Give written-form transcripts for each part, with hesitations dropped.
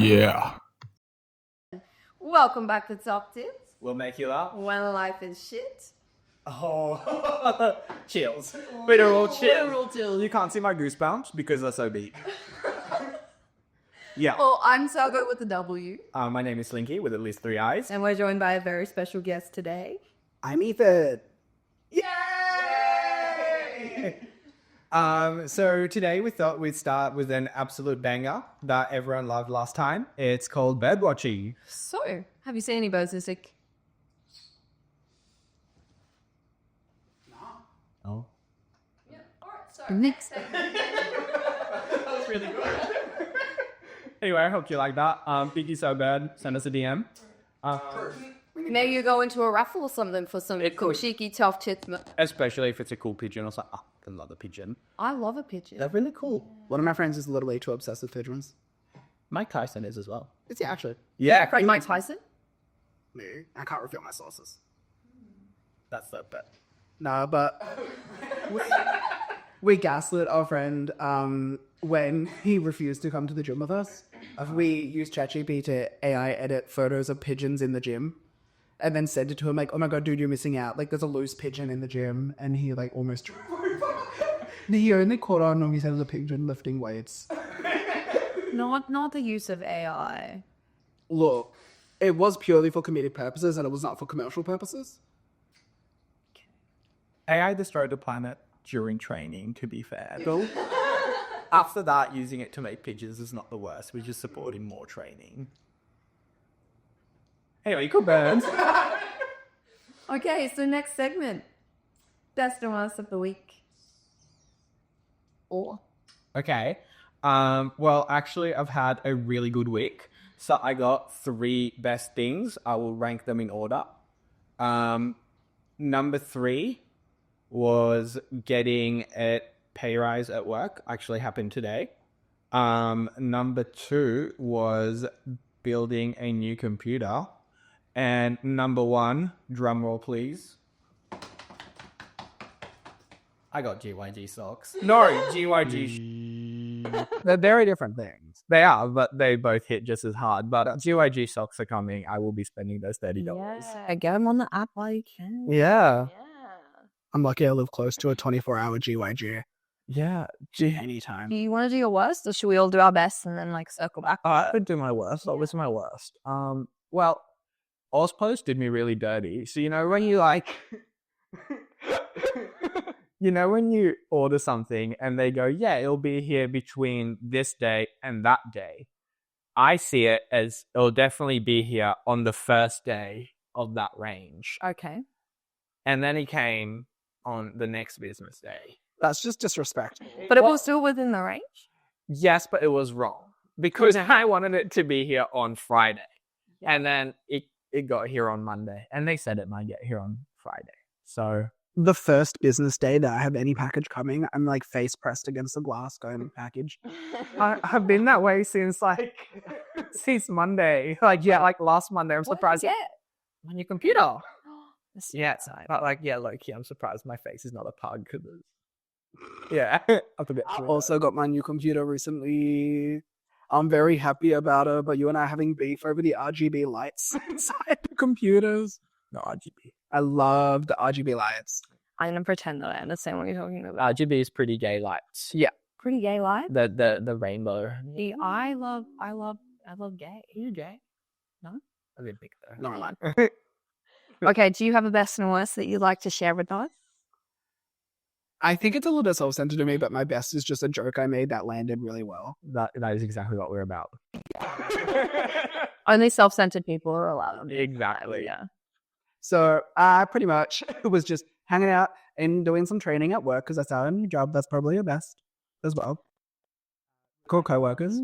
Yeah. Welcome back to Top Tips. We'll make you laugh. When life is shit. Oh, chills. Literal chills. You can't see my goosebumps because they're so big. Yeah. Well, I'm so good with the W. My name is Slinky with at least 3 eyes. And we're joined by a very special guest today. I'm Ethan. Yay! So today we thought we'd start with an absolute banger that everyone loved last time. It's called bird watching. So, have you seen any birds this week? Oh. Yeah. All right, so next segment. That was really good. Anyway, I hope you like that. Think you so bad, send us a DM. Maybe you go into a raffle or something for some cool, cheeky, tough chits. Especially if it's a cool pigeon or something. I love a pigeon. I love a pigeon. They're really cool. One of my friends is literally too obsessed with pigeons. Mike Tyson is as well. Is he actually? Yeah. Like Mike Tyson? Me. I can't reveal my sources. That's the bet. No, but we gaslit our friend when he refused to come to the gym with us. We used ChatGPT to AI edit photos of pigeons in the gym and then sent it to him like, oh my God, dude, you're missing out. Like, there's a loose pigeon in the gym. And he like almost... He only caught on when he said it was a pigeon lifting weights. Not the use of AI. Look, it was purely for comedic purposes and it was not for commercial purposes. AI destroyed the planet during training, to be fair. Though, after that, using it to make pigeons is not the worst. We're just supporting more training. Anyway, cool birds. Okay, so next segment. Best and worst of the week. Or? Okay. Well, actually, I've had a really good week. So I got 3 best things. I will rank them in order. Number 3 was getting a pay rise at work. Actually happened today. Number 2 was building a new computer. And number 1, drum roll please. I got GYG socks. No, GYG. They're very different things. They are, but they both hit just as hard. But GYG socks are coming. I will be spending those $30. Yeah, get them on the app while you can. Yeah. Yeah. I'm lucky I live close to a 24-hour GYG. Yeah. Anytime. Do you want to do your worst, or should we all do our best and then like circle back? I would do my worst. What was my worst? Well, Ozpost did me really dirty. So, you know, when you like... You know, when you order something and they go, yeah, it'll be here between this day and that day. I see it as it'll definitely be here on the first day of that range. Okay. And then he came on the next business day. That's just disrespectful. But it was still within the range? Yes, but it was wrong. Because I wanted it to be here on Friday. Yeah. And then it got here on Monday. And they said it might get here on Friday. So... The first business day that I have any package coming, I'm like face pressed against the glass going, package. I've been that way since Monday. Like last Monday. I'm surprised. Yeah. On your computer. Yeah, but low-key, I'm surprised my face is not a pug. Yeah. I also got my new computer recently. I'm very happy about it, but you and I are having beef over the RGB lights inside the computers. No, RGB. I love the RGB lights. I'm gonna pretend that I understand what you're talking about. RGB is pretty gay lights. Yeah. Pretty gay light. The rainbow. See, I love gay. You're gay? No? I didn't pick that. No, I'm not. Okay, do you have a best and worst that you'd like to share with us? I think it's a little bit self-centered to me, but my best is just a joke I made that landed really well. That is exactly what we're about. Only self-centered people are allowed. Exactly. Yeah. So I pretty much was just hanging out and doing some training at work because that's our new job. That's probably your best as well. Cool co-workers.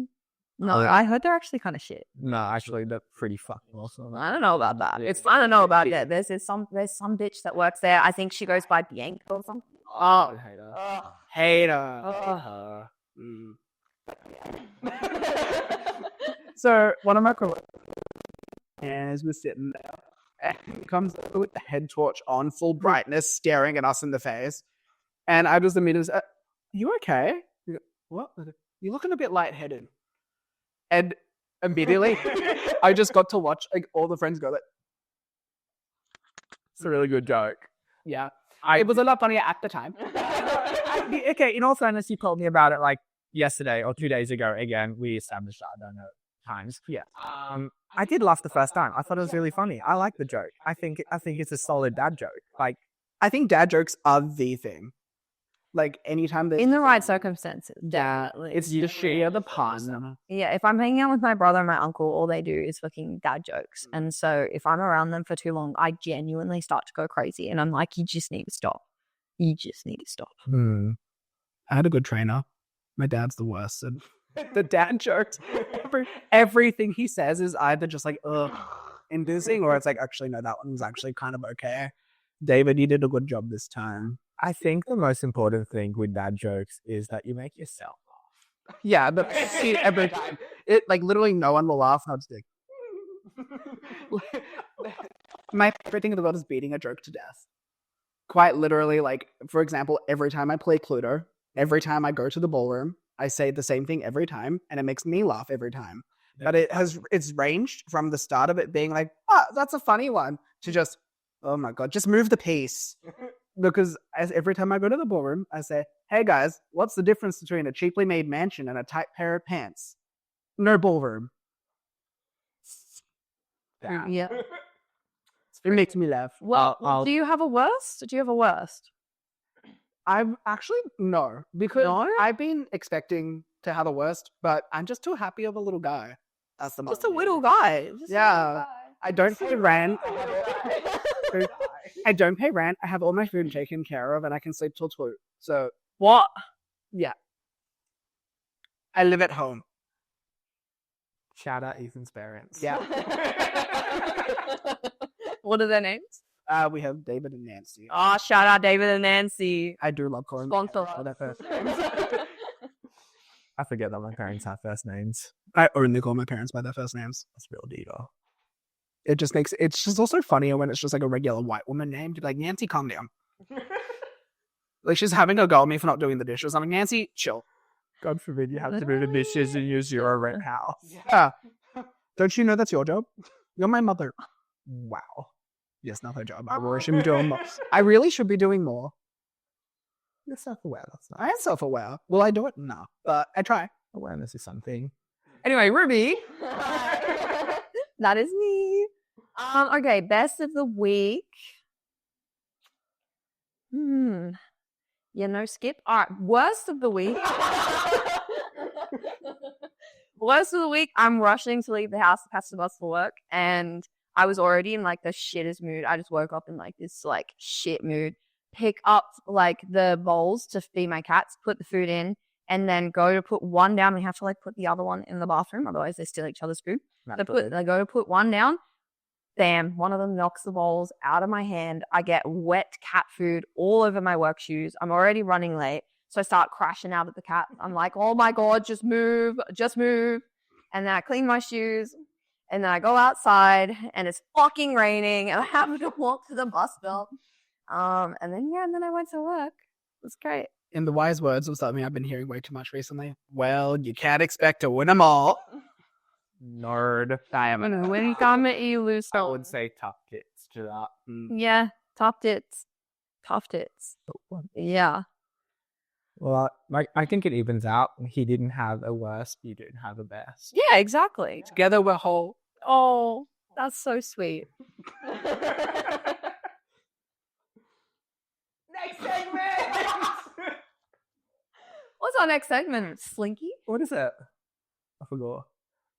No, I heard they're actually kind of shit. No, actually, they're pretty fucking awesome. I don't know about that. I don't know about it. There's some bitch that works there. I think she goes by Bianca or something. Oh, hater. So one of my coworkers was sitting there. And comes with the head torch on, full brightness, staring at us in the face. And I just immediately said, you okay? He goes, what? You're looking a bit lightheaded. And immediately. I just got to watch like all the friends go like, It's a really good joke. yeah. It was a lot funnier at the time. Okay, in all fairness, you told me about it like yesterday or 2 days ago. Again, we established that, I don't know, times. Yeah. I did laugh the first time. I thought it was really funny. I like the joke. I think it's a solid dad joke. Like, I think dad jokes are the thing. Like anytime that In the right circumstances. it's the sheer the pun. Yeah, if I'm hanging out with my brother and my uncle, all they do is fucking dad jokes. And so if I'm around them for too long, I genuinely start to go crazy. And I'm like, you just need to stop. You just need to stop. I had a good trainer. My dad's the worst. And the dad jokes, everything he says is either just like, inducing, or it's like, actually, no, that one was actually kind of okay. David, you did a good job this time. I think the most important thing with dad jokes is that you make yourself laugh. Yeah, but every time. It like literally no one will laugh. I'll just like, my favorite thing in the world is beating a joke to death. Quite literally, like, for example, every time I play Cluedo, every time I go to the ballroom, I say the same thing every time, and it makes me laugh every time. But it's ranged from the start of it being like, that's a funny one, to just, oh my God, just move the piece. Because every time I go to the ballroom, I say, hey guys, what's the difference between a cheaply made mansion and a tight pair of pants? No ballroom. Yeah. It makes me laugh. Well, do you have a worst? Do you have a worst? I'm actually, no. Because No? I've been expecting to have a worst, but I'm just too happy of a little guy. That's the Just a little guy. Yeah. I don't pay rent. I don't pay rent. I have all my food taken care of, and I can sleep till 2. So What? yeah, I live at home. Shout out Ethan's parents. Yeah, What are their names? we have David and Nancy. Oh, shout out David and Nancy. I do love calling Sponsor them us. their first names. I forget that my parents have first names. I only call my parents by their first names. That's real diva. It just makes it's just also funnier when it's just like a regular white woman name to be like, Nancy, calm down. Like she's having a go at me for not doing the dishes. I'm like, Nancy, chill. God forbid you have to do the dishes and use your rent house. Yeah. Don't you know that's your job? You're my mother. Wow. Yes, not her job. I really should be doing more. I really should be doing more. You're self-aware. That's I nice. am self-aware. Will I do it? No. But I try. Awareness is something. Anyway, Ruby. That is me. Okay, best of the week. Yeah, no skip. All right, worst of the week. Worst of the week, I'm rushing to leave the house to catch the bus for work, and I was already in like the shittest mood. I just woke up in like this like shit mood. Pick up like the bowls to feed my cats, put the food in, and then go to put one down. We have to like put the other one in the bathroom, otherwise they steal each other's food. I go to put one down. Bam, one of them knocks the bowls out of my hand. I get wet cat food all over my work shoes. I'm already running late. So I start crashing out at the cat. I'm like, oh my God, just move, just move. And then I clean my shoes. And then I go outside and it's fucking raining. And I have to walk to the bus stop. And then I went to work. It was great. In the wise words of something I've been hearing way too much recently. Well, you can't expect to win them all. Nerd. I am gonna win. Come at you, lose. I would say tough tits to that. Yeah, top tits. Tough tits. Yeah. Well, I think it evens out. He didn't have a worst. You didn't have a best. Yeah, exactly. Together we're whole. Oh, that's so sweet. Next segment. What's our next segment? Slinky? What is it? I forgot.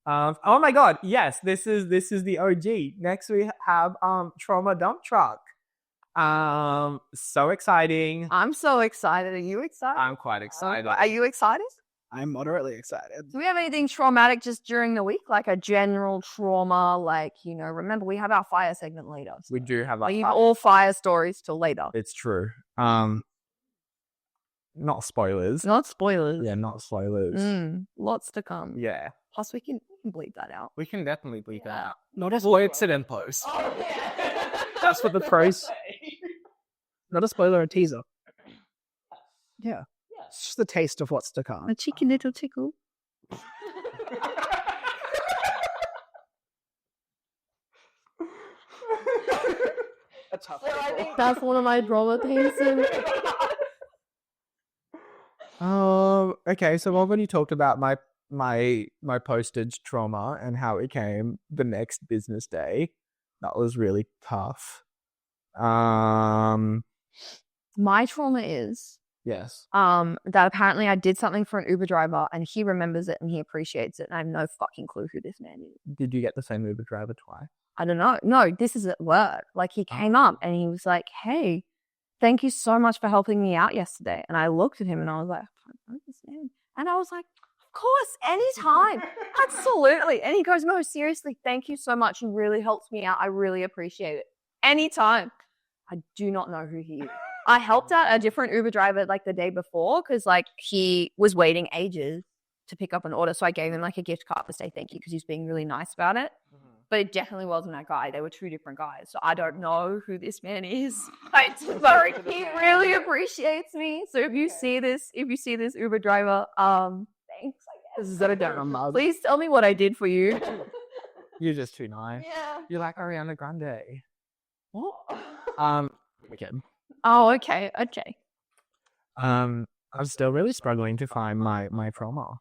Oh my God! Yes, this is the OG. Next we have Trauma Dump Truck. So exciting. I'm so excited. Are you excited? I'm quite excited. Are you excited? I'm moderately excited. Do we have anything traumatic just during the week? Like a general trauma? Like, remember we have our fire segment later. So We do have leave that. all fire stories till later. It's true. Not spoilers. Not spoilers. Yeah, not spoilers. Lots to come. Yeah, Plus, we can bleep that out. we can definitely bleep that out. Not a spoiler, it's in post. That's what the pros. Not a spoiler, a teaser. Yeah. It's just a taste of what's to come. A cheeky little tickle. a tough So I pickle. think that's one of my drama pieces. Okay, so I've already talked about my postage trauma and how it came the next business day. That was really tough. My trauma is Yes. that apparently I did something for an Uber driver and he remembers it and he appreciates it and I have no fucking clue who this man is. Did you get the same Uber driver twice? I don't know. No, this is at work. Like he came up and he was like, "Hey, thank you so much for helping me out yesterday." And I looked at him and I was like, "I don't know this man." And I was like, "Of course, anytime. Absolutely." And he goes, "No, seriously, thank you so much. You really helped me out. I really appreciate it. Anytime." I do not know who he is. I helped out a different Uber driver like the day before because like he was waiting ages to pick up an order. So I gave him like a gift card to say thank you because he was being really nice about it. But it definitely wasn't that guy. They were two different guys. So I don't know who this man is. But he really appreciates me. So if you see this Uber driver, thanks, I guess. Is that a down mug? Please tell me what I did for you. You're just too nice. Yeah. You're like Ariana Grande. What? Okay. Oh, okay. Okay. I'm still really struggling to find my trauma.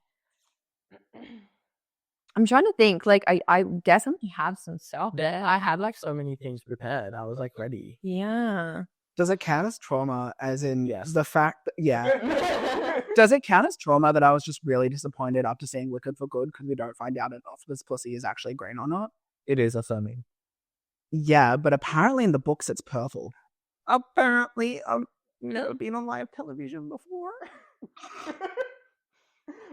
I'm trying to think. Like, I definitely have some stuff. I had like so many things prepared. I was like ready. Yeah. Does it count as trauma as in Yes. the fact that, yeah. Does it count as trauma that I was just really disappointed after seeing Wicked for Good because we don't find out if this pussy is actually green or not? It is affirming. Yeah, but apparently in the books it's purple. Apparently, I've never been on live television before.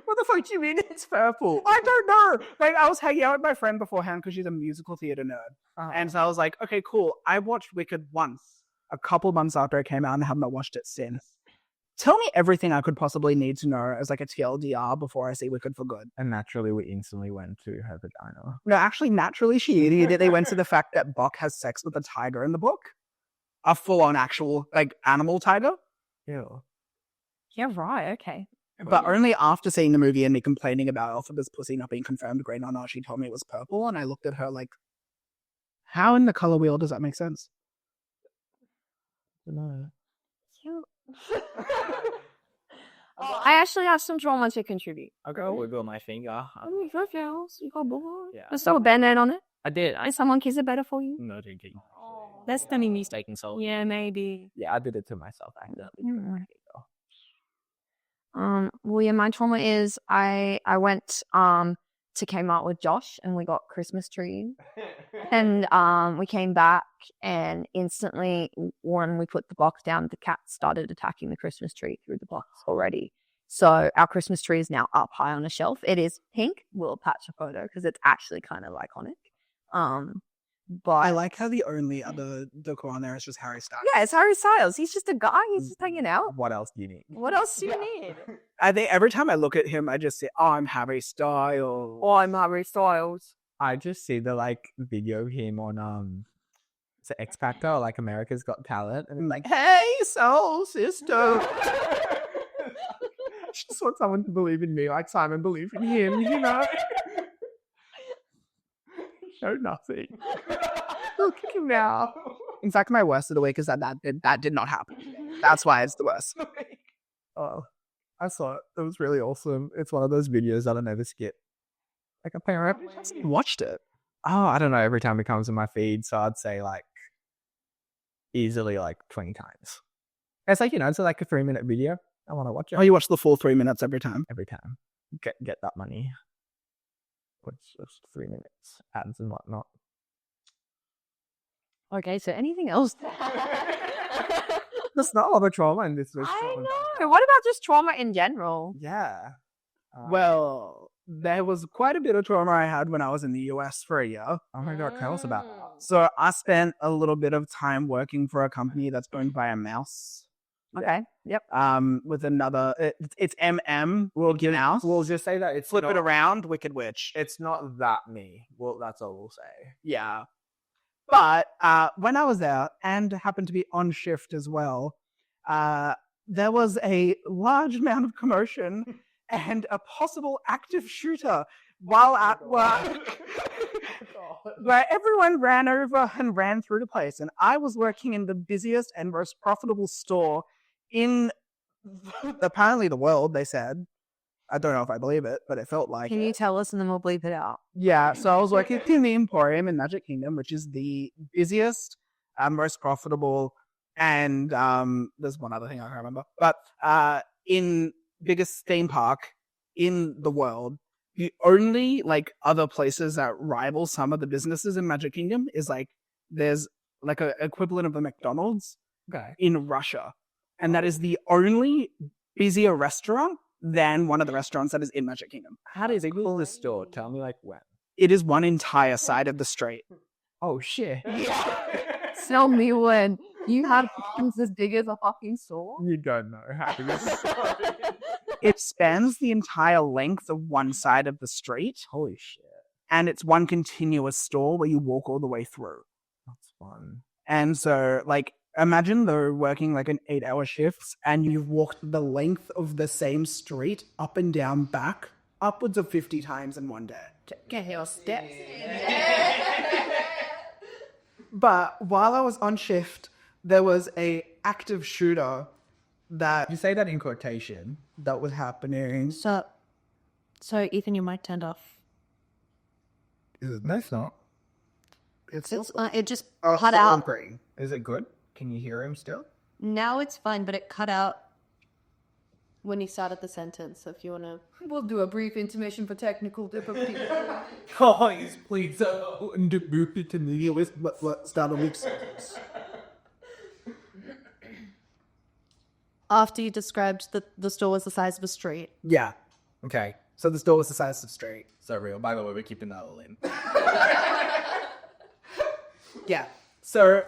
What the fuck do you mean it's purple? I don't know. Like, I was hanging out with my friend beforehand because she's a musical theater nerd. And so I was like, okay, cool. I watched Wicked once, a couple months after it came out, and I have not watched it since. Tell me everything I could possibly need to know as like a TLDR before I see Wicked for Good. And naturally, we instantly went to her vagina. No, actually, naturally, she immediately went to the fact that Buck has sex with a tiger in the book. A full-on actual, like, animal tiger. Ew. Yeah, right. Okay. But only after seeing the movie and me complaining about Elphaba's pussy not being confirmed green or not, she told me it was purple, and I looked at her like, how in the color wheel does that make sense? No. I actually have some trauma to contribute. I got a wiggle on my finger. You got yours. You got bored. Yeah. There's still a band-aid on it. I did. Is someone kiss it better for you? No drinking. That's the mistaken soul. Yeah, maybe. Yeah, I did it to myself. Accidentally. Well, yeah, my trauma is I went to Kmart with Josh and we got Christmas trees. And we came back and instantly when we put the box down, the cat started attacking the Christmas tree through the box already. So our Christmas tree is now up high on a shelf. It is pink. We'll attach a photo because it's actually kind of iconic. But I like how the only other decor on there is just Harry Styles. yeah, it's Harry Styles. He's just a guy. He's just hanging out. What else do you need? What else do you need? I think every time I look at him, I just say, oh, I'm Harry Styles. Oh, I'm Harry Styles. I just see the like video of him on it's X Factor or like America's Got Talent, and I'm like, hey, soul sister. I just want someone to believe in me, like Simon believed in him, you know. No, nothing. Look at him now. In fact, my worst of the week is that did not happen. That's why it's the worst. Oh, I saw it. It was really awesome. It's one of those videos that I never skip. Like apparently I watched it. Oh, I don't know. Every time it comes in my feed, so I'd say like easily like 20 times. It's like, you know, it's like a 3-minute video. I want to watch it. Oh, you watch the full 3 minutes every time? Every time. Get that money. Which is 3 minutes, ads and whatnot. Okay, so anything else? There's not a lot of trauma in this. I know. What about just trauma in general? Yeah. Well, there was quite a bit of trauma I had when I was in the US for a year. Oh my god, tell us about that. So I spent a little bit of time working for a company that's owned by a mouse. Okay. Yep. With another, it's MM. We'll give mouse. We'll just say that it's Flip not, it around, Wicked Witch. It's not that me. Well, that's all we'll say. Yeah. But when I was there and happened to be on shift as well, there was a large amount of commotion and a possible active shooter while at work. where everyone ran over and ran through the place. And I was working in the busiest and most profitable store in apparently the world, they said. I don't know if I believe it, but it felt like Can it. you tell us and then we'll bleep it out? Yeah, so I was working in the Emporium in Magic Kingdom, which is the busiest, most profitable, and there's one other thing I can't remember. But in biggest theme park in the world, the only like other places that rival some of the businesses in Magic Kingdom is like there's like a equivalent of a McDonald's in Russia, and that is the only busier restaurant than one of the restaurants that is in Magic Kingdom. How does it cool this store? Tell me like when. It is one entire side of the street. Oh shit. Tell me when you had things as big as a fucking store. You don't know how to It spans the entire length of one side of the street. Holy shit. And it's one continuous store where you walk all the way through. That's fun. And so, like, imagine though working like an 8-hour shifts and you've walked the length of the same street up and down back upwards of 50 times in one day. Get your steps. But while I was on shift, there was a active shooter that You say that in quotation. was happening. So Ethan, your mic turned off. No, it's not. It's It just Oh, cut out. Green. Is it good? Can you hear him still? Now it's fine, but it cut out when he started the sentence. So if you want to, we'll do a brief intermission for technical difficulty. Guys, please don't move it to me. Let's start a week sentence. After you described that the store was the size of a street. Yeah. Okay, So the store was the size of the street. so real. By the way, we're keeping that all in. Yeah. So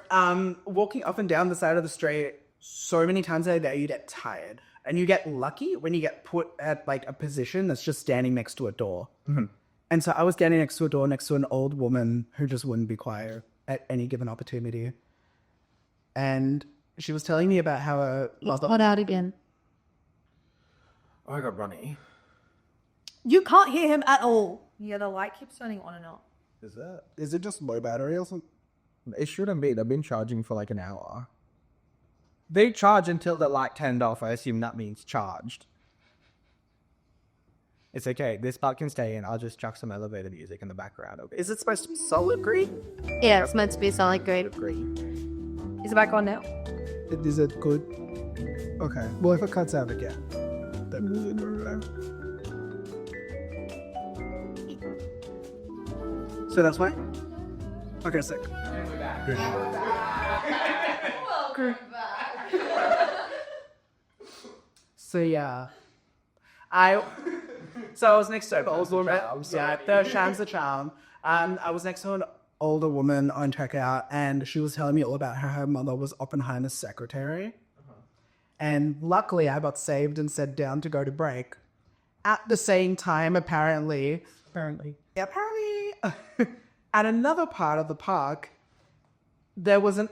walking up and down the side of the street so many times a day, you get tired. And you get lucky when you get put at like a position that's just standing next to a door. Mm-hmm. And so I was standing next to a door next to an old woman who just wouldn't be quiet at any given opportunity. And she was telling me about how her mother... Cut out again. Oh, I got Ronnie. You can't hear him at all. Yeah, the light keeps turning on and off. Is it just low battery or something? It shouldn't be. They've been charging for like an hour. They charge until the light turned off. I assume that means charged. It's okay. This part can stay in. I'll just chuck some elevator music in the background. Okay. Is it supposed to be solid green? Yeah, it's meant to be solid green. Green. Is it back on now? Is it good? Okay. Well, if it cuts out again, then we'll go around. So that's why? Okay, sick. So yeah, I was next to an older woman. Yeah, the Sham's a charm. I was next to an older woman on checkout, and she was telling me all about how her mother was Oppenheimer's secretary. And luckily, I got saved and sat down to go to break. At the same time, apparently, at another part of the park, there was an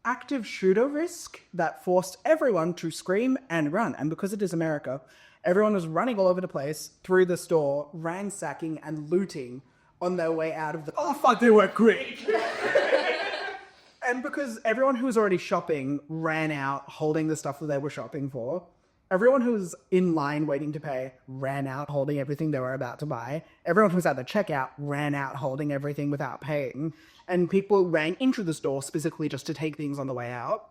active shooter risk that forced everyone to scream and run. And because it is America, everyone was running all over the place through the store, ransacking and looting on their way out of the... Oh, fuck, they were great. And because everyone who was already shopping ran out holding the stuff that they were shopping for, everyone who was in line waiting to pay ran out holding everything they were about to buy. Everyone who was at the checkout ran out holding everything without paying. And people ran into the store specifically just to take things on the way out.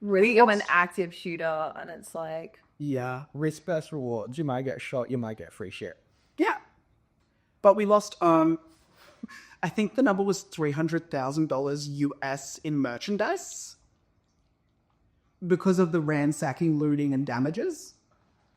Really? I'm an active shooter, and it's like... Yeah. Risk versus rewards. You might get shot. You might get free shit. Yeah. But we lost, I think the number was $300,000 US in merchandise because of the ransacking, looting, and damages.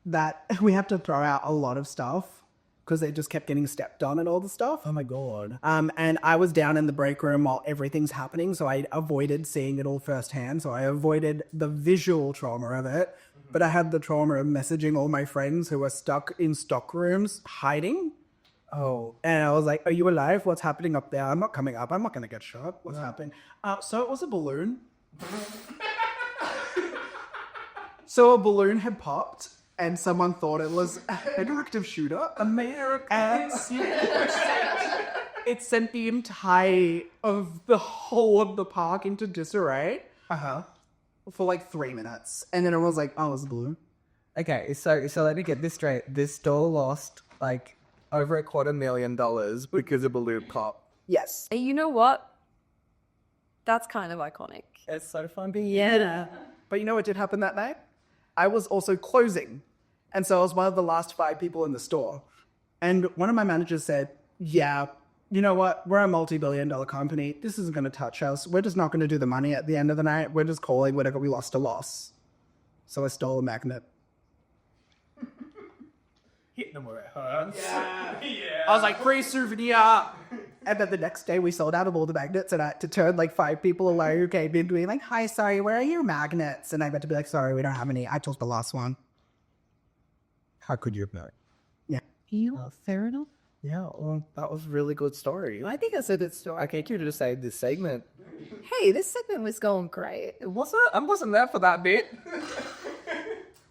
That we had to throw out a lot of stuff because they just kept getting stepped on and all the stuff. Oh my god. And I was down in the break room while everything's happening, so I avoided seeing it all firsthand. So I avoided the visual trauma of it, but I had the trauma of messaging all my friends who were stuck in stock rooms hiding. Oh, and I was like, "Are you alive? What's happening up there? I'm not coming up. I'm not going to get shot. What's happening?" So it was a balloon. So a balloon had popped, and someone thought it was an active shooter. Americans. It sent the entire of the whole of the park into disarray. For like 3 minutes, and then it was like, oh, it's blue. Okay, so let me get this straight. This store lost like over $250,000 because of a loot pop. Yes. And you know what? That's kind of iconic. It's so fun being But you know what did happen that night? I was also closing. And so I was one of the last 5 people in the store. And one of my managers said, yeah, you know what? We're a multi-billion-dollar company. This isn't going to touch us. We're just not going to do the money at the end of the night. We're just calling whatever we lost a loss. So I stole a magnet. Hit them where it hurts. I was like, free souvenir. And then the next day we sold out of all the magnets, and I had to turn like 5 people away who came in being like, hi, sorry, where are your magnets? And I had to be like, sorry, we don't have any. I took the last one. How could you have known? Fair enough. Yeah, well, that was a really good story. I think I said it story. Okay, you just say this segment. Hey, this segment was going great. I wasn't there for that bit.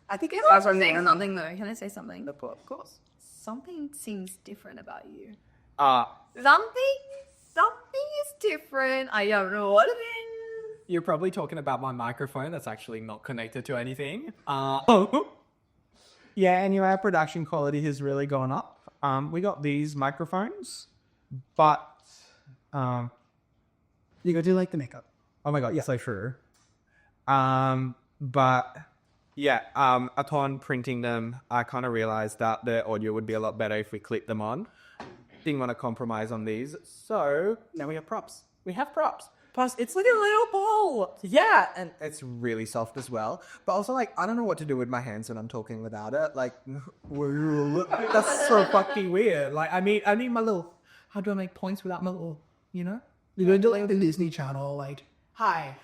I think I was saying something though. Can I say something? Of course. Something seems different about you. Uh, Something is different. I don't know what it is. You're probably talking about my microphone that's actually not connected to anything. Yeah, anyway, our production quality has really gone up. We got these microphones, but You go do like the makeup. oh my god, yes, I sure. But yeah, upon printing them, I kind of realized that the audio would be a lot better if we clipped them on. Didn't want to compromise on these, so Now we have props. we have props. Plus, it's like a little ball. Yeah, and it's really soft as well. But also, like, I don't know what to do with my hands when I'm talking without it. Like, that's so fucking weird. Like, I need my little. How do I make points without my little? You know? You're going to do like the Disney Channel, like, hi,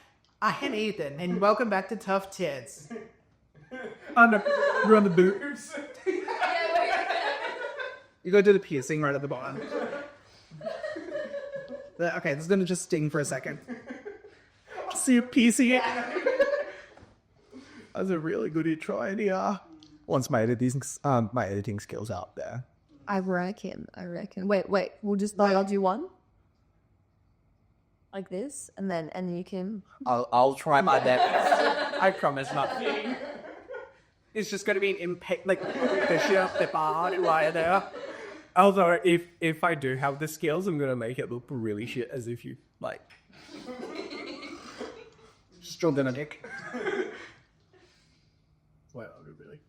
I am Ethan, and welcome back to Tough Tits. We're on the boobs. You go do the piercing right at the bottom. Okay, this is going to just sting for a second. See you piecing it. That's a really good try, yeah. Once my editing skills out there. I reckon. Wait. We'll just like I'll do one. Like this, and then you can. I'll try my best. I promise not. It's just going to be an impact, like, the shit up the bar right there. Although, if I do have the skills, I'm gonna make it look really shit, as if you like. Just drilled in a dick. Wait, really?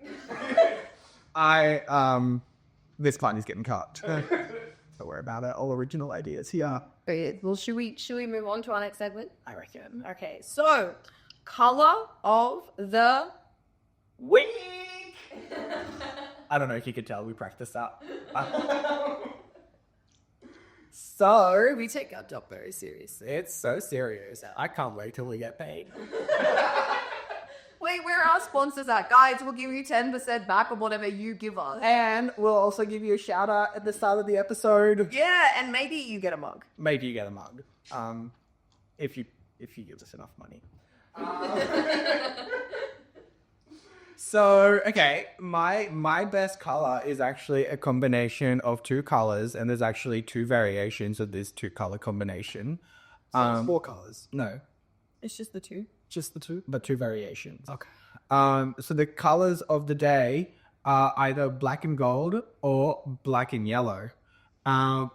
This part is getting cut. Don't worry about it. All original ideas here. Okay, well, should we move on to our next segment? I reckon. Okay, so color of the Week. I don't know if you could tell. We practiced that. So we take our job very seriously. it's so serious. I can't wait till we get paid. Wait, where are our sponsors at? Guys, we'll give you 10% back of whatever you give us. And we'll also give you a shout out at the start of the episode. Yeah, and maybe you get a mug. Maybe you get a mug. If you give us enough money. So, okay, my best color is actually a combination of 2 colors, and there's actually 2 variations of this 2 color combination. 4 colors. No, It's just the two. Just the 2? but 2 variations. Okay. So the colors of the day are either black and gold or black and yellow.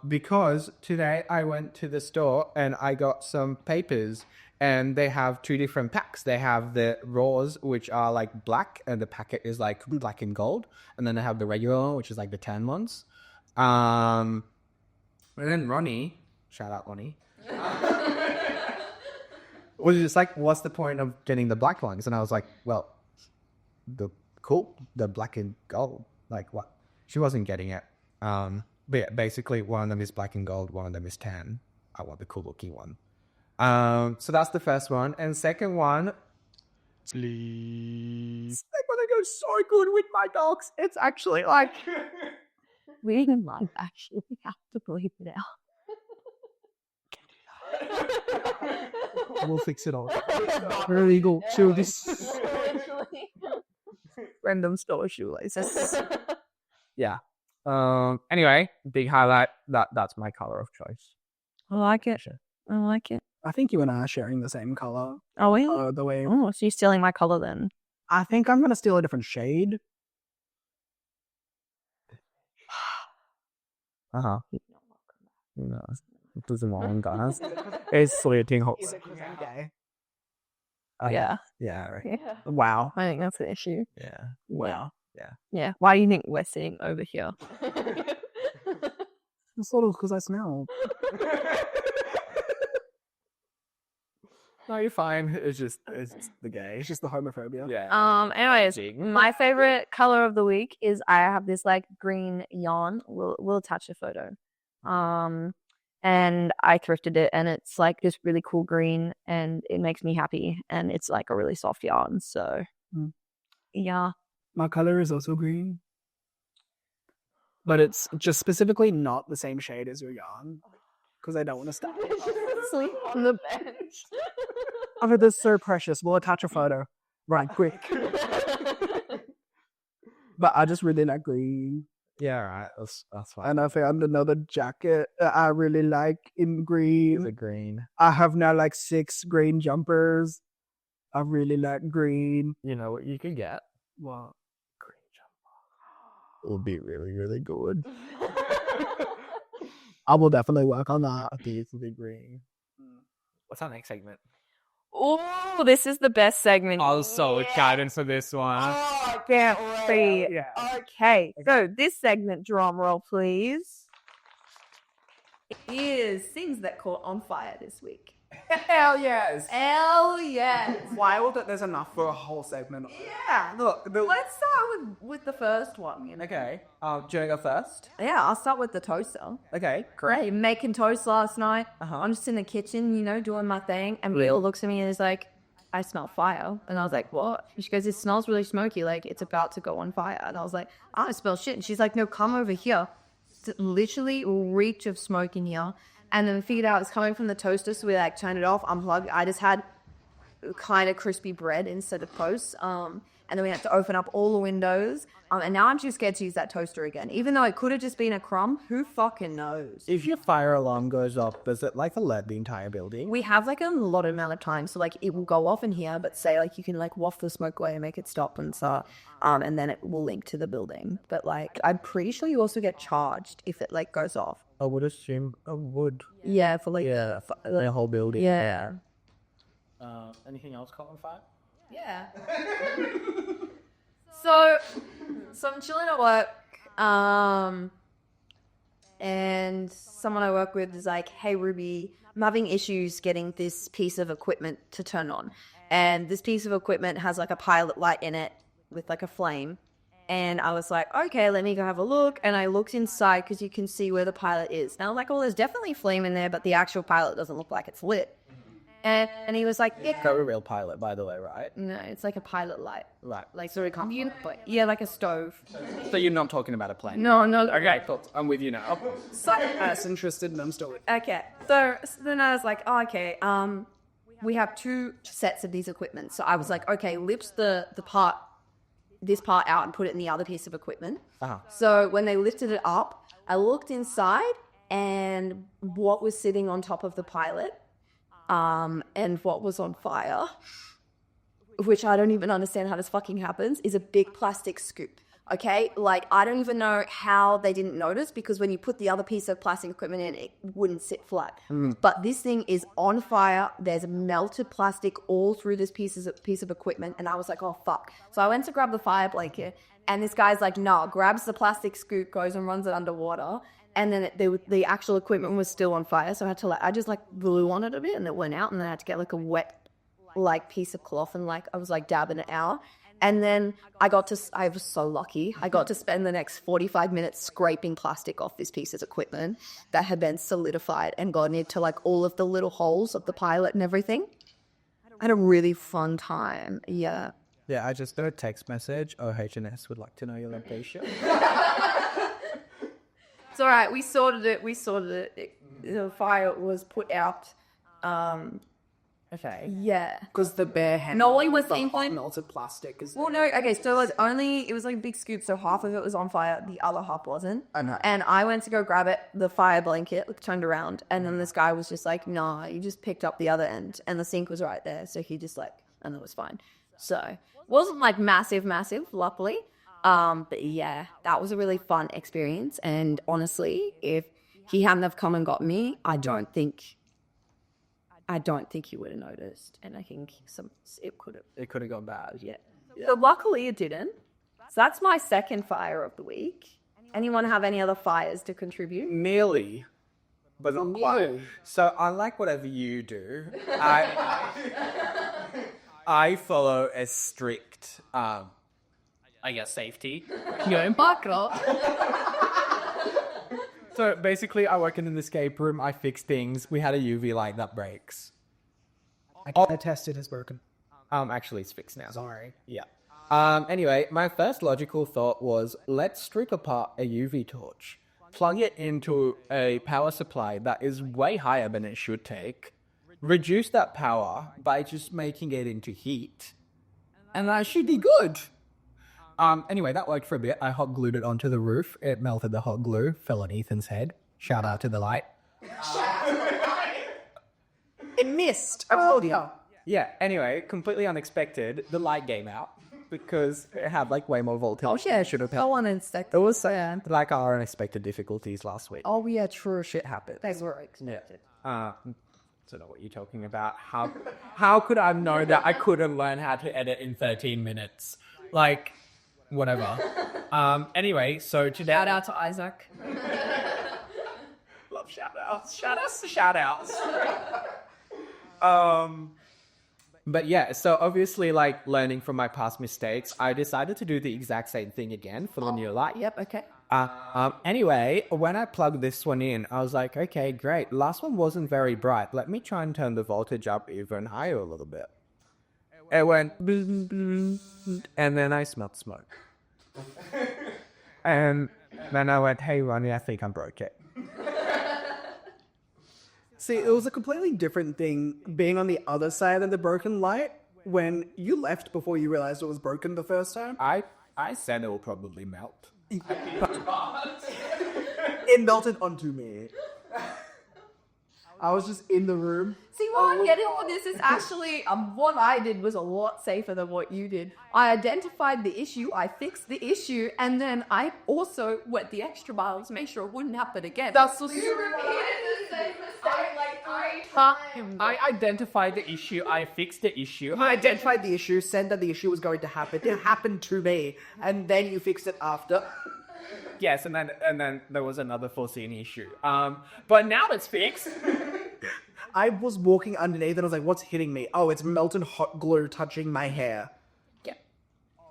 Because today I went to the store and I got some papers, and they have 2 different packs. They have the raws, which are like black, and the packet is like black and gold. And then they have the regular one, which is like the tan ones. And then Ronnie, shout out Ronnie, was just like, what's the point of getting the black ones? And I was like, well, the black and gold. Like, what? She wasn't getting it. But yeah, basically one of them is black and gold, one of them is tan. I want the cool looking one. So that's the first one. And second one, please. I'm gonna go so good with my dogs. It's actually like We didn't live, actually. We have to bleep it out. We'll fix it all. Very legal. So this. random store shoelaces. Yeah. Anyway, big highlight. That's my color of choice. I like it. Sure. I like it. I think you and I are sharing the same color. Oh, really? The way Oh, so you're stealing my color then? I think I'm gonna steal a different shade. No, it doesn't want guys. It's sleeping hot. Is it because I'm gay? Yeah. Yeah. Right. Yeah. Wow. I think that's the issue. Yeah. Wow. Yeah. Why do you think we're sitting over here? It's sort of because I smell. No, you're fine. It's just the gay. It's just the homophobia. Yeah. Anyways, Zing. my favorite color of the week is I have this like green yarn. We'll attach a photo. And I thrifted it, and it's like this really cool green, and it makes me happy, and it's like a really soft yarn. So, yeah. My color is also green. But it's just specifically not the same shade as your yarn. Because I don't want to stop. Sleep on the bench. Oh, this is so precious. We'll attach a photo. Right, quick. But I just really like green. Yeah. Right. That's fine. And I found another jacket that I really like in green. The green. I have now like 6 green jumpers. I really like green. You know what you could get? What? Green jumper. It will be really, really good. I will definitely work on that. These will be green. What's our next segment? Oh, this is the best segment. I was so excited for this one. Oh, I can't wait. Yeah. Okay, so this segment, drum roll, please, is things that caught on fire this week. Hell yes. Hell yes. Wild that there's enough for a whole segment. Yeah. Look, Let's start with the first one. You know? okay. Do you want to go first? Yeah, I'll start with the toaster. Okay. Great. Making toast last night. Uh-huh. I'm just in the kitchen, doing my thing. And Bill looks at me and is like, I smell fire. And I was like, what? And she goes, it smells really smoky. Like, it's about to go on fire. And I was like, I don't smell shit. And she's like, no, come over here. It's literally reach of smoke in here. And then we figured out it's coming from the toaster. So we like turned it off, unplugged. I just had kind of crispy bread instead of toast. And then we had to open up all the windows. And now I'm too scared to use that toaster again. Even though it could have just been a crumb, who fucking knows? If your fire alarm goes off, does it like alert the entire building? We have like a lot of amount of time. So like it will go off in here, but say like you can like waft the smoke away and make it stop and start. And then it will link to the building. But like I'm pretty sure you also get charged if it like goes off. I would assume I would. Yeah, for like The whole building. yeah. Anything else caught on fire? Yeah. So I'm chilling at work, and someone I work with is like, hey, Ruby, I'm having issues getting this piece of equipment to turn on. And this piece of equipment has like a pilot light in it with like a flame. And I was like, okay, let me go have a look. And I looked inside because you can see where the pilot is. And I was like, well, there's definitely flame in there, but the actual pilot doesn't look like it's lit. And he was like, yeah. Not a real pilot, by the way, right? No, it's like a pilot light. Right. Like, sorry, can't but yeah, like a stove. So you're not talking about a plane? No. Okay, cool. I'm with you now. So, That's interested and I'm still with okay. So then I was like, oh, okay. We have 2 sets of these equipment. So I was like, okay, lift this part out and put it in the other piece of equipment. Uh-huh. So when they lifted it up, I looked inside and what was sitting on top of the pilot, and what was on fire, which I don't even understand how this fucking happens, is a big plastic scoop. Okay, like I don't even know how they didn't notice, because when you put the other piece of plastic equipment in, it wouldn't sit flat. But this thing is on fire. There's melted plastic all through this piece of equipment, and I was like, oh fuck. So I went to grab the fire blanket, and this guy's like, nah, grabs the plastic scoop, goes and runs it underwater, and then the actual equipment was still on fire. So I just blew on it a bit, and it went out, and then I had to get like a wet piece of cloth, and I was dabbing it out. And then I was so lucky. I got to spend the next 45 minutes scraping plastic off this piece of equipment that had been solidified and gone into all of the little holes of the pilot and everything. I had a really fun time. Yeah. Yeah, I just got a text message. OH&S would like to know your location. It's all right. We sorted it. The fire was put out. Okay. Yeah. Because the bare hand. Nolly was the saying hot fine. melted plastic. Is Well, no, okay, so it was like a big scoop, so half of it was on fire, the other half wasn't. I know. And I went to go grab it, the fire blanket, turned around, and then this guy was just like, nah, you just picked up the other end, and the sink was right there, so he just and it was fine. So, it wasn't like massive, luckily. But yeah, that was a really fun experience, and honestly, if he hadn't have come and got me, I don't think he would have noticed, and I think it could have gone bad. Yeah. So luckily it didn't. So that's my second fire of the week. Anyone have any other fires to contribute? Nearly, but not quite. So unlike whatever you do, I follow a strict, I guess, safety. So basically, I work in an escape room. I fix things. We had a UV light that breaks. I can't test it as broken. Actually, it's fixed now. Sorry. Yeah. Anyway, my first logical thought was, let's strip apart a UV torch, plug it into a power supply that is way higher than it should take, reduce that power by just making it into heat, and that should be good. Anyway, that worked for a bit. I hot glued it onto the roof. It melted the hot glue, fell on Ethan's head. Shout out to the light. It missed. Oh, yeah. Yeah, anyway, completely unexpected, the light gave out because it had like way more voltage. Oh yeah, should have so unexpected. It was like our unexpected difficulties last week. Oh yeah, true. Shit happens. They were expected. Don't know what you're talking about. How could I know that I couldn't learn how to edit in 13 minutes? Like, whatever. Anyway, so today... Shout out to Isaac. Love shout-outs. Shout-outs to shout-outs. But yeah, so obviously, like, learning from my past mistakes, I decided to do the exact same thing again for the new light. Yep, okay. Anyway, when I plugged this one in, I was like, okay, great. Last one wasn't very bright. Let me try and turn the voltage up even higher a little bit. It went, and then I smelled smoke. And then I went, hey, Ronnie, I think I'm broken. See, it was a completely different thing being on the other side of the broken light when you left before you realized it was broken the first time. I said it will probably melt. It melted onto me. I was just in the room. See, what I'm getting on this is actually, what I did was a lot safer than what you did. I identified the issue, I fixed the issue, and then I also went the extra mile to make sure it wouldn't happen again. That's the You repeated the same mistake like 3 times. I identified the issue. I fixed the issue. I identified the issue, said that the issue was going to happen. It happened to me, and then you fixed it after. Yes, and then there was another foreseen issue. But now it's fixed. I was walking underneath and I was like, what's hitting me? Oh, it's melted hot glue touching my hair. Yeah.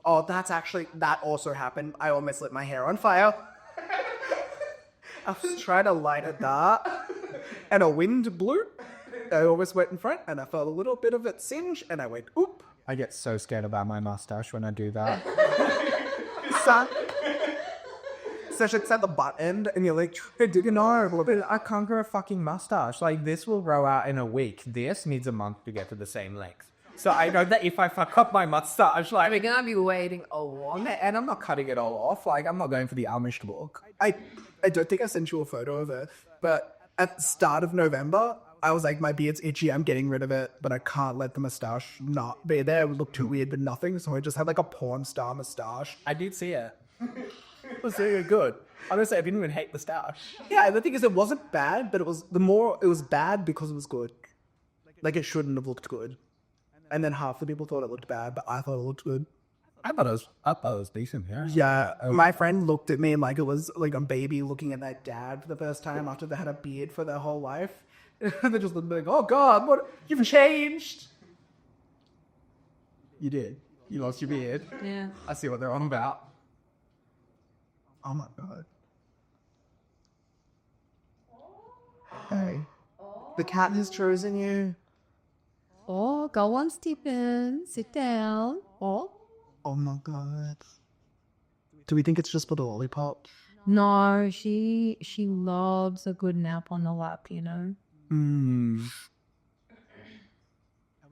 Oh, that also happened. I almost lit my hair on fire. I was trying to light a dart and a wind blew. I almost went in front and I felt a little bit of it singe and I went, oop. I get so scared about my mustache when I do that. Son. Especially it's at the butt end and you're like, hey, do you know? But I can't grow a fucking mustache. Like, this will grow out in a week. This needs a month to get to the same length. So I know that if I fuck up my mustache, like... We're going to be waiting a long time. And I'm not cutting it all off. Like, I'm not going for the Amish look. I don't think I sent you a photo of it, but at the start of November, I was like, my beard's itchy, I'm getting rid of it, but I can't let the mustache not be there. It would look too weird, but nothing, so I just had like a porn star mustache. I did see it. It was really good. Honestly, I didn't even hate the stash. Yeah, the thing is, it wasn't bad, but it was bad because it was good. Like, it shouldn't have looked good. And then half the people thought it looked bad, but I thought it looked good. I thought it was decent, yeah. Yeah, my friend looked at me like it was like a baby looking at their dad for the first time after they had a beard for their whole life. And they just looked like, oh God, what? You've changed. You did. You lost your beard. Yeah. I see what they're on about. Oh my God. Hey, the cat has chosen you. Oh, go on, Stephen. Sit down. Oh. Oh my God. Do we think it's just for the lollipop? No, she loves a good nap on the lap, you know.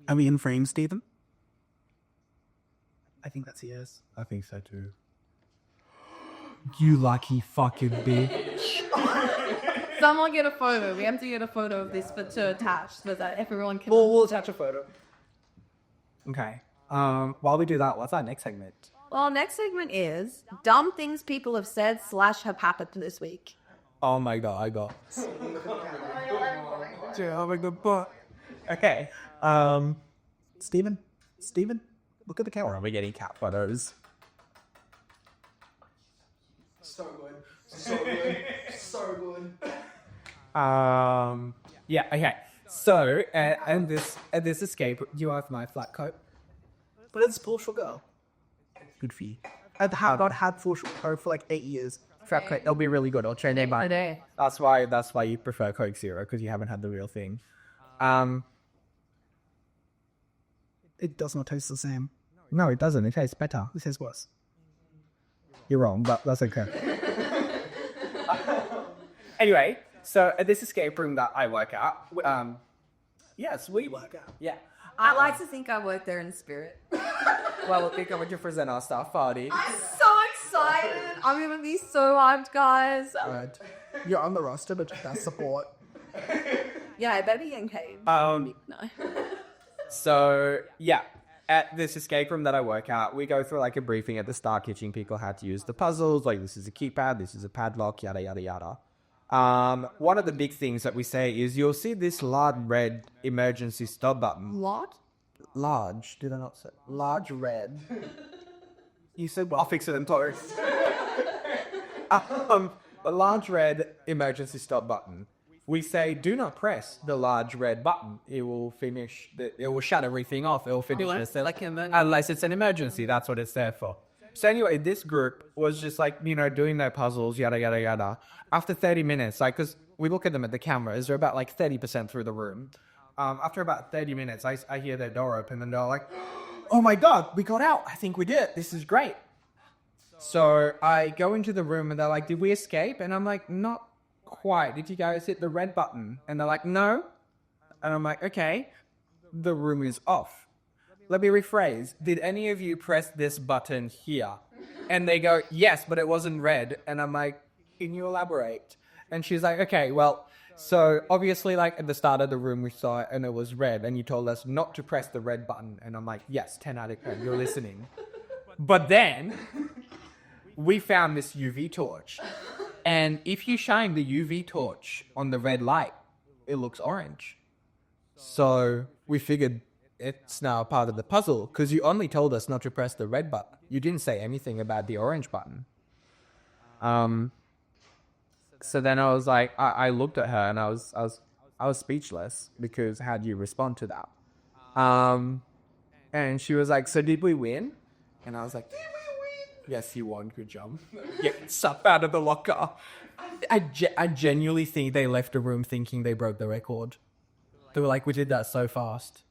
Are we in frame, Stephen? I think that's yes. I think so too. You lucky fucking bitch. Someone get a photo. We have to get a photo of this to attach so that everyone can. We'll attach a photo. Okay. While we do that, what's our next segment? Well, next segment is dumb things people have said / have happened this week. Oh my god, I got. Okay. Stephen, look at the camera. We're getting cat photos. So good. So good. So good. Yeah. Okay. So, and this escape, you have my flat coat. But it's full sugar. Good for you. I've not had full sugar for like 8 years. Flat coat, it'll be really good. I'll train by. Today. That's why you prefer Coke Zero, because you haven't had the real thing. It does not taste the same. No, it doesn't. It tastes better. It tastes worse. You're wrong, but that's okay. Anyway, so at this escape room that I work at, yes, we work out. Yeah. I like to think I work there in spirit. Well, we're going to present our staff party. I'm so excited. I'm going to be so hyped, guys. Right. You're on the roster, but just as support. Yeah, I better be getting paid. Um, No. So, yeah, at this escape room that I work at, we go through like a briefing at the start, teaching people how to use the puzzles. Like, this is a keypad, this is a padlock, yada, yada, yada. One of the big things that we say is you'll see this large red emergency stop button. What? Large, did I not say? Large red. You said I'll fix it in post. A large red emergency stop button. We say, do not press the large red button. It will finish, it will shut everything off. It will finish unless it's an emergency. That's what it's there for. So anyway, this group was just like, doing their puzzles, yada, yada, yada. After 30 minutes, like, because we look at them at the cameras, they're about like 30% through the room. After about 30 minutes, I hear their door open and they're like, oh my God, we got out. I think we did. This is great. So I go into the room and they're like, did we escape? And I'm like, not quite. Did you guys hit the red button? And they're like, no. And I'm like, okay, the room is off. Let me rephrase. Did any of you press this button here? And they go, yes, but it wasn't red. And I'm like, can you elaborate? And she's like, okay, well, so obviously like at the start of the room we saw it and it was red and you told us not to press the red button. And I'm like, yes, 10 out of 10, you're listening. But then we found this UV torch. And if you shine the UV torch on the red light, it looks orange. So we figured it's now a part of the puzzle because you only told us not to press the red button. You didn't say anything about the orange button. So then I was like, I looked at her and I was speechless because how do you respond to that? And she was like, so did we win? And I was like, did we win? Yes, you won. Good job. Get stuff out of the locker. I genuinely think they left the room thinking they broke the record. They were like, we did that so fast.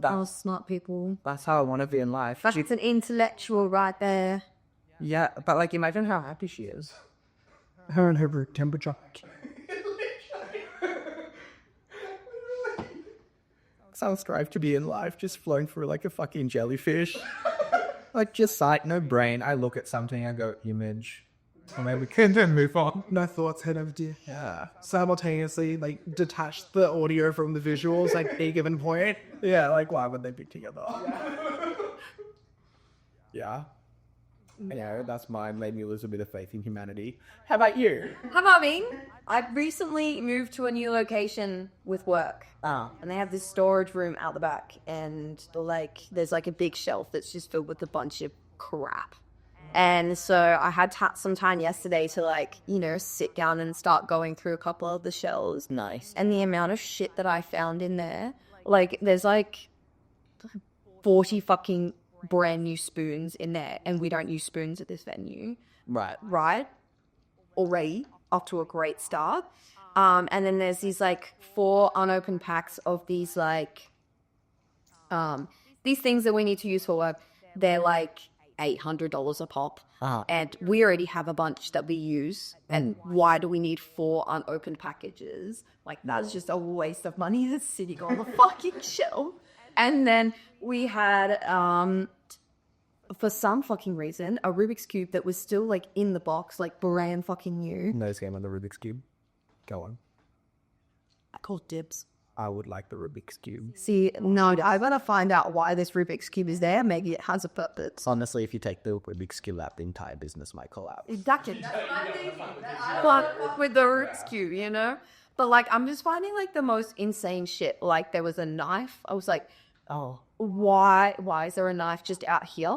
Oh, smart people. That's how I want to be in life. That's an intellectual right there. Yeah, but like imagine how happy she is. Her and her temperature. So I strive to be in life, just flowing through like a fucking jellyfish. Like just sight, no brain. I look at something, I go, image. Or maybe we can then move on. No thoughts, head over dear. Yeah. Simultaneously, like, detach the audio from the visuals, like, at a given point. Yeah, like why would they be together? Yeah. Yeah, that's mine. Made me lose a bit of faith in humanity. How about you? How about me? I recently moved to a new location with work. And they have this storage room out the back. And there's like a big shelf that's just filled with a bunch of crap. And so I had some time yesterday to sit down and start going through a couple of the shelves. Nice. And the amount of shit that I found in there, there's 40 fucking brand new spoons in there. And we don't use spoons at this venue. Right? Already off to a great start. And then there's these 4 unopened packs of these these things that we need to use for work. They're $800 a pop. And we already have a bunch that we use. And why do we need 4 unopened packages? That's just a waste of money that's sitting on the fucking shelf. And then we had, for some fucking reason, a Rubik's Cube that was still, like, in the box, like, brand fucking new. Nose game on the Rubik's Cube. Go on. I called dibs. I would like the Rubik's Cube. See, no, I gotta find out why this Rubik's Cube is there. Maybe it has a purpose. Honestly, if you take the Rubik's Cube out, the entire business might collapse. Exactly. But with the Rubik's Cube, you know? But, like, I'm just finding, like, the most insane shit. Like, there was a knife. I was like, oh, why is there a knife just out here?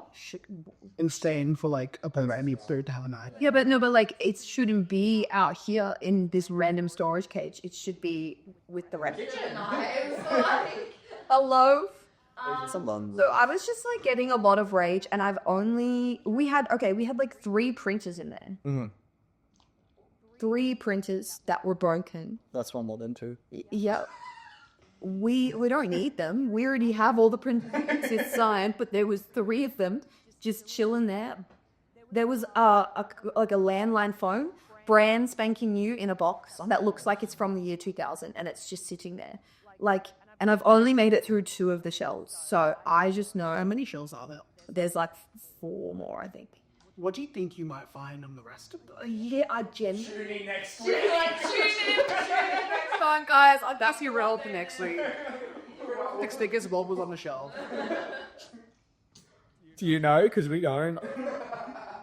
Insane for like a Pirelli bird to have a knife. Yeah, but like, it shouldn't be out here in this random storage cage. It should be with the rest. A loaf. So I was just like getting a lot of rage, and we had like 3 printers in there. Mm-hmm. 3 printers that were broken. That's one more than 2. Yeah. We don't need them. We already have all the printers signed, but there was 3 of them just chilling there. There was a landline phone, brand spanking new in a box that looks like it's from the year 2000, and it's just sitting there. Like, and I've only made it through 2 of the shells, so I just know. How many shells are there? There's like 4 more, I think. What do you think you might find on the rest of them? Yeah, I genuinely. Tune in next week. Fine, guys. That's your role for next week. 6 figures Bob was on the shelf. Do you know? Because we don't.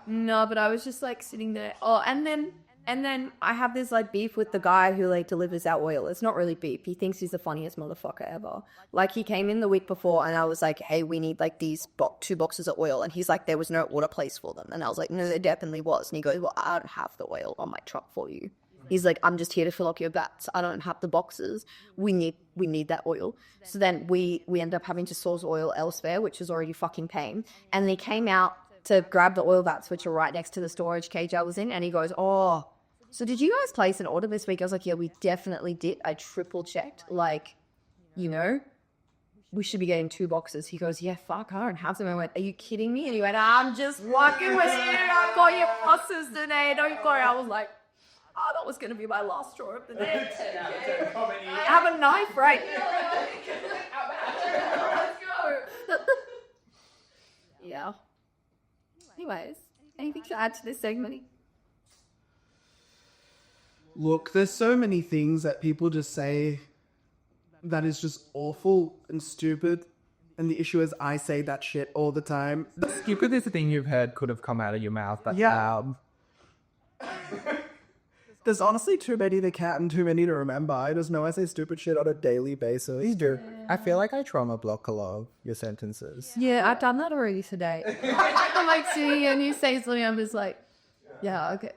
No, but I was just like sitting there. Oh, and then I have this like beef with the guy who like delivers our oil. It's not really beef. He thinks he's the funniest motherfucker ever. Like, he came in the week before, and I was like, hey, we need like these 2 boxes of oil. And he's like, there was no order placed for them. And I was like, no, there definitely was. And he goes, well, I don't have the oil on my truck for you. He's like, I'm just here to fill up your vats. I don't have the boxes. We need that oil. So then we end up having to source oil elsewhere, which is already fucking pain. And they came out to grab the oil vats, which are right next to the storage cage I was in. And he goes, oh, so did you guys place an order this week? I was like, yeah, we definitely did. I triple checked. Like, you know, we should be getting 2 boxes. He goes, yeah, fuck, I don't have them. I went, are you kidding me? And he went, I'm just fucking with you. I got your boxes today. Don't worry. I was like, oh, that was going to be my last draw of the day. I have a knife right here. Let's go. Yeah. Anyways, anything to add to this segment? Look, there's so many things that people just say that is just awful and stupid. And the issue is I say that shit all the time. Stupid is the thing you've heard could have come out of your mouth. But, Yeah. There's honestly too many to count and too many to remember. I just know I say stupid shit on a daily basis. You do. I feel like I trauma block a lot of your sentences. Yeah, I've done that already today. I'm like sitting and you say something, I'm just like, yeah, okay.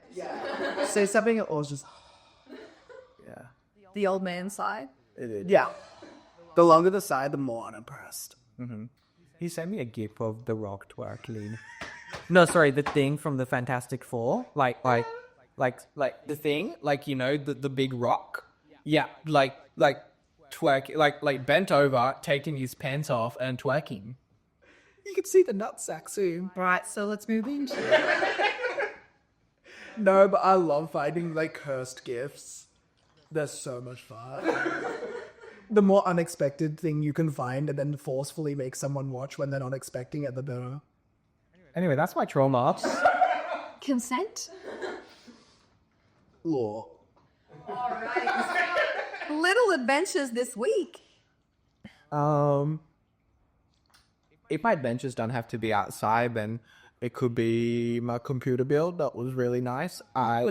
Say something or just... Yeah. The old man side. Yeah. The longer the side, the more unimpressed. Mm-hmm. He sent me a gif of the Rock twerking. No, sorry, the thing from the Fantastic Four. Like the thing, like, you know, the big rock. Yeah, like twerk, like bent over, taking his pants off and twerking. You can see the nutsack soon. Right, so let's move into No, but I love finding like cursed gifts. They're so much fun. The more unexpected thing you can find and then forcefully make someone watch when they're not expecting it, the better. Anyway, that's my trauma. consent. Law. All right. Little adventures this week. If my adventures don't have to be outside, then it could be my computer build. That was really nice. I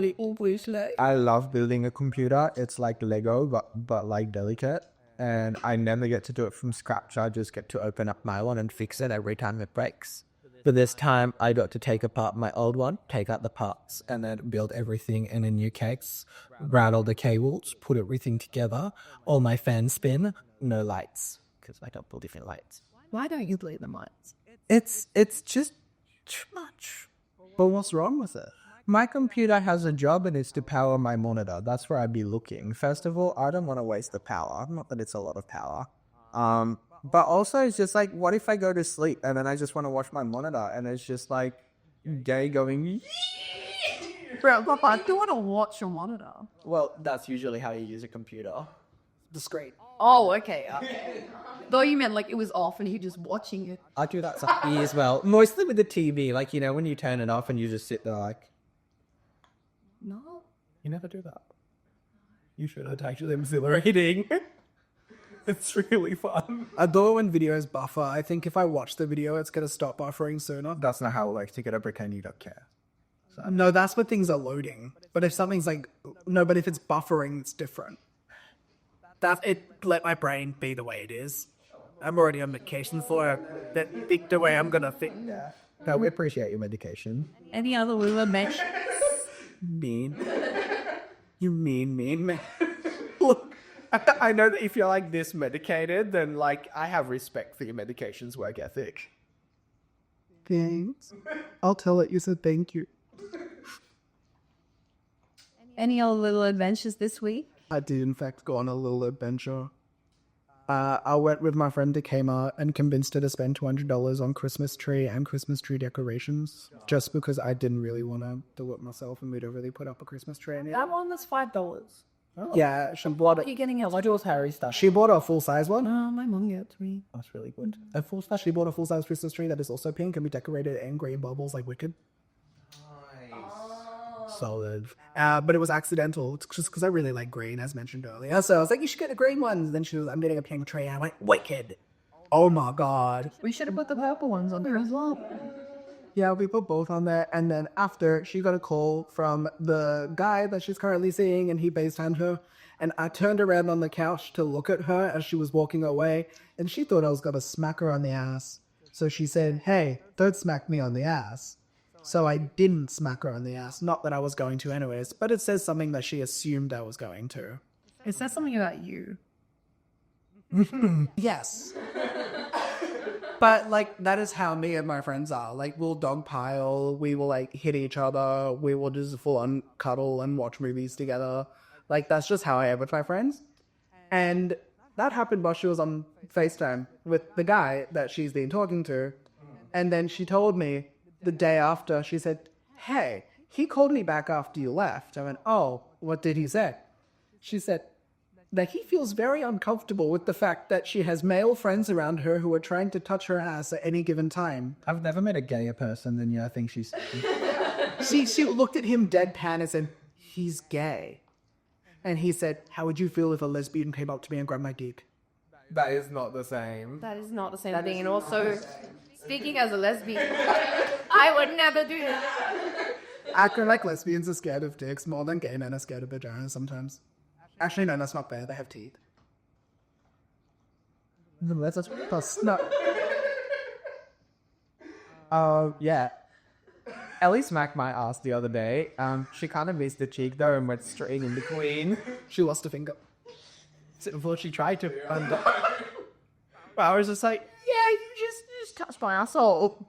love building a computer. It's like Lego, but like delicate. And I never get to do it from scratch. I just get to open up my one and fix it every time it breaks. But this time, I got to take apart my old one, take out the parts, and then build everything in a new case. Rattle the cables, put everything together. All my fans spin, no lights, because I don't build different lights. Why don't you bleed the lights? It's just too much. But what's wrong with it? My computer has a job and it's to power my monitor. That's where I'd be looking. First of all, I don't want to waste the power. Not that it's a lot of power. But also it's just like, what if I go to sleep and then I just want to watch my monitor and it's just like gay going... Bro, Papa, I don't want to watch your monitor. Well, that's usually how you use a computer. The screen. Oh, okay. Though you meant like it was off and you just watching it. I do that stuff as well. Mostly with the TV, like, you know, when you turn it off and you just sit there like, No. you never do that. You should. It's actually exhilarating. It's really fun. Although when videos buffer, I think if I watch the video, it's going to stop buffering sooner. That's not how it works. You gotta pretend you don't care. No, that's when things are loading. But if something's like, no, but if it's buffering, it's different. Let my brain be the way it is. I'm already on medication for it. That think the way I'm going to think. Yeah. No, we appreciate your medication. Any other little mentions? Mean. You mean, man. Look, I know that if you're like this medicated, then like I have respect for your medication's work ethic. Thanks. I'll tell it you said thank you. Any other little adventures this week? I did, in fact, go on a little adventure. I went with my friend to Kmart and convinced her to spend $200 on Christmas tree and Christmas tree decorations, just because I didn't really want to do it myself and we'd already put up a Christmas tree in it. That one was $5. Yeah, she bought You're it. getting a I do Harry stuff. She bought a full-size one. my mum got 3. That's really good. A full-size. She bought a full-size Christmas tree that is also pink and we decorated it in green bubbles like Wicked. Solid. But it was accidental. It's just because I really like green, as mentioned earlier. So I was like, you should get the green ones. And then she was, I'm getting a pink tree. And I went, Wicked. Oh my God. We should have put the purple ones on there as well. Yeah, we put both on there. And then after, she got a call from the guy that she's currently seeing, and he FaceTimed her. And I turned around on the couch to look at her as she was walking away. And she thought I was going to smack her on the ass. So she said, hey, don't smack me on the ass. So I didn't smack her on the ass. Not that I was going to anyways, but it says something that she assumed I was going to. It says something about you. Yes. But, like, that is how me and my friends are. Like, we'll dogpile, we will, like, hit each other, we will just full-on cuddle and watch movies together. Like, that's just how I am with my friends. And that happened while she was on FaceTime with the guy that she's been talking to. And then she told me the day after, she said, hey, he called me back after you left. I went, oh, what did he say? She said that he feels very uncomfortable with the fact that she has male friends around her who are trying to touch her ass at any given time. I've never met a gayer person than you. I think she's... She looked at him deadpan and said, he's gay. And he said, how would you feel if a lesbian came up to me and grabbed my dick? That is not the same. That is not the same thing. And also, speaking as a lesbian, I would never do that. Acting like lesbians are scared of dicks more than gay men are scared of vaginas sometimes. Actually, no, that's not fair. They have teeth. That's No. yeah. Ellie smacked my ass the other day. She kind of missed the cheek though and went straight in between. She lost a finger. Before she tried to. But I was just like, Yeah, you just touched my asshole.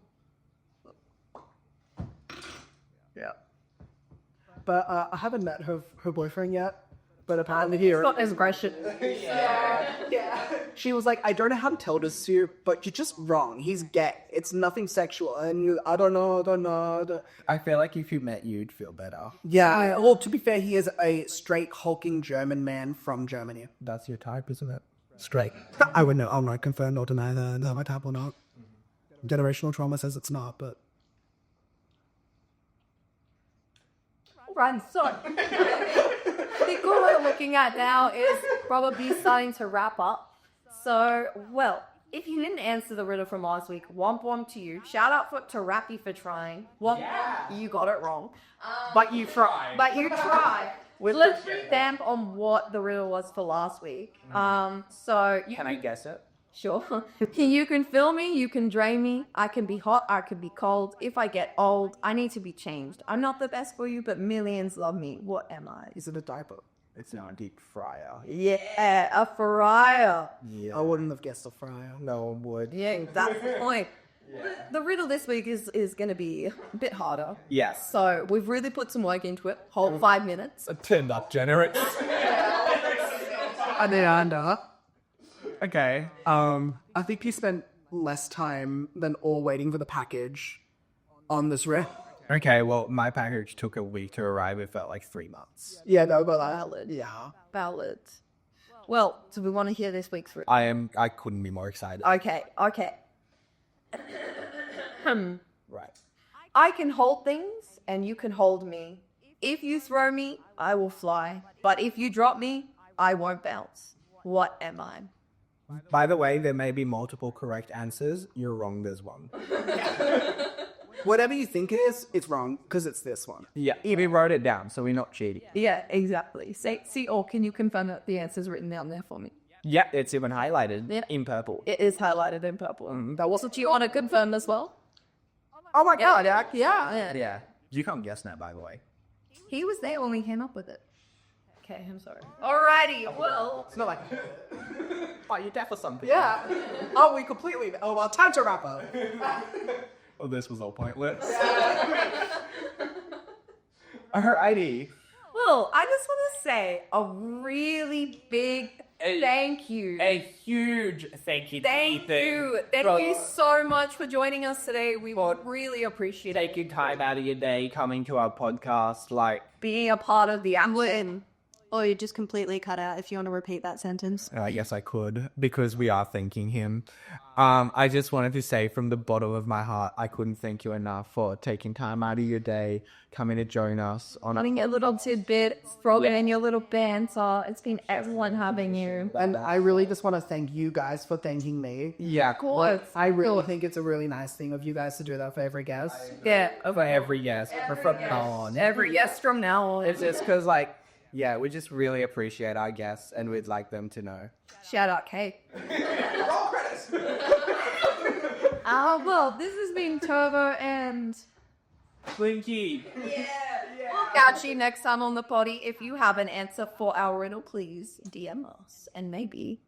Yeah. But I haven't met her boyfriend yet. But apparently here... Got this aggression. She was like, I don't know how to tell this to you, but you're just wrong. He's gay. It's nothing sexual. And you, I don't know. I feel like if you met you, you'd feel better. Yeah, well, to be fair, he is a straight, hulking German man from Germany. That's your type, isn't it? Straight. I would know. I'll not confirm nor deny that. No, my type or not. Generational trauma says it's not, but... Right, so the goal we're looking at now is probably starting to wrap up. So, well, if you didn't answer the riddle from last week, womp to you. Shout out to Rappy for trying. You got it wrong. But you tried. Let's stamp on what the riddle was for last week. So you Can I guess it? Sure. You can fill me, you can drain me. I can be hot, I can be cold. If I get old, I need to be changed. I'm not the best for you, but millions love me. What am I? Is it a diaper? It's now a deep fryer. Yeah, a fryer. Yeah. I wouldn't have guessed a fryer. No one would. Yeah, that's the point. The riddle this week is going to be a bit harder. Yes. So we've really put some work into it. Whole 5 minutes. Turned up generous. Ananda. Okay. I think he spent less time than all waiting for the package on this riff. Okay, well, my package took a week to arrive. It felt like 3 months. Yeah, no, but Valid. yeah. Valid. Well, do we want to hear this week's riddle? I couldn't be more excited. Okay. Right. I can hold things and you can hold me. If you throw me, I will fly. But if you drop me, I won't bounce. What am I? By the way, there may be multiple correct answers. You're wrong. There's one. Whatever you think it is, it's wrong because it's this one. Yeah, we wrote it down, so we're not cheating. Yeah, exactly. Or can you confirm that the answer's written down there for me? Yeah, it's even highlighted Yeah. in purple. It is highlighted in purple. That wasn't you on it confirmed as well? Oh my god, Yeah. Yeah. You can't guess that, by the way. He was there when we came up with it. Okay, I'm sorry. Alrighty, well. It's not like, Oh, you're deaf or something. yeah. Oh, we completely, oh well, time to wrap up. Oh, this was all pointless. Alrighty. Well, I just want to say a really big thank you. A huge thank you to Thank Ethan you. Thank for you so much for joining us today. We really appreciate it. taking time out of your day, coming to our podcast. Like, Being a part of the Amblin. Or you just completely cut out if you want to repeat that sentence. I guess I could, because we are thanking him. I just wanted to say from the bottom of my heart, I couldn't thank you enough for taking time out of your day, coming to join us on Having a little tidbit, throwing in your little banter. It's been excellent having you. And I really just want to thank you guys for thanking me. Yeah, Of course. I really think it's a really nice thing of you guys to do that for every guest. Yeah, for every guest, from now on. every yes from now on. It's just because, like, yeah, we just really appreciate our guests, and we'd like them to know. Shout out, Kate. Well, this has been Turbo and Blinky. we'll catch you next time on the potty. If you have an answer for our riddle, please DM us and maybe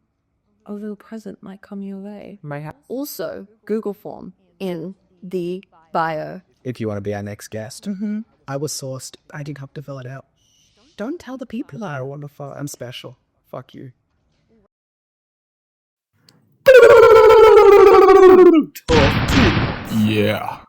a little present might come your way. Also, Google form in the bio. If you want to be our next guest. I was sourced. I didn't have to fill it out. Don't tell the people. I want to fuck. I'm special. Fuck you. Yeah.